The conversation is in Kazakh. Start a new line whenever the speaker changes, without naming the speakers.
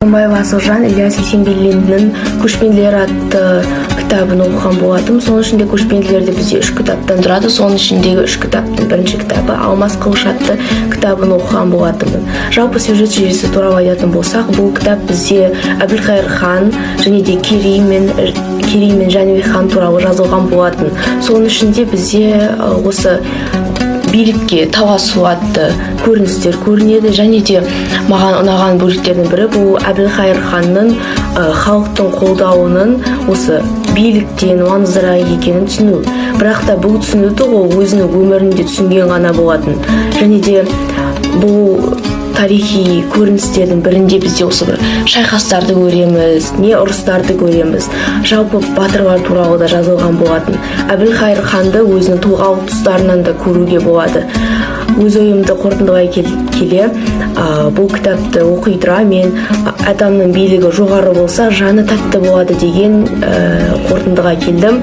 Омбаева Асылжан Ильяс Есенберлиннің «Көшпенділер» атты кітабын оқыған болатым. Соның ішінде көшпенділерді бізде 3 кітаптан тұрады. Соның ішіндегі 3 кітаптың бірінші кітабы Алмас Қылыш атты кітабын оқыған болатымын. Жалпы сюжет желісі туралы айтатын болсақ, бұл кітап бізде Әбілқайыр хан және де Керей мен Жәнібек хан туралы жазылған болатын. Соның ішінде бізде осы билікке таласу атты көріністер көрінеді, және де маған ұнаған бөліктердің бірі бұл Әбілқайыр ханның халықтың қолдауының осы биліктен маңыздырақ екенін түсіну. Бірақ та бұл түсінуді ол өзінің өмірінде түсінген ғана болатын. Және де бұл тарихи көріністердің бірінде бізде осы бір шайқастарды көреміз, не ұрыстарды көреміз. Жалпы батырлар туралы да жазылған болатын. Әбілқайыр ханды өзінің тұлғалық тұстарынан да көруге болады. Өз ойымды қорытындылай келе, бұл кітапты оқи тұра мен адамның билігі жоғары болса, жаны тәтті болады деген қорытындыға келдім.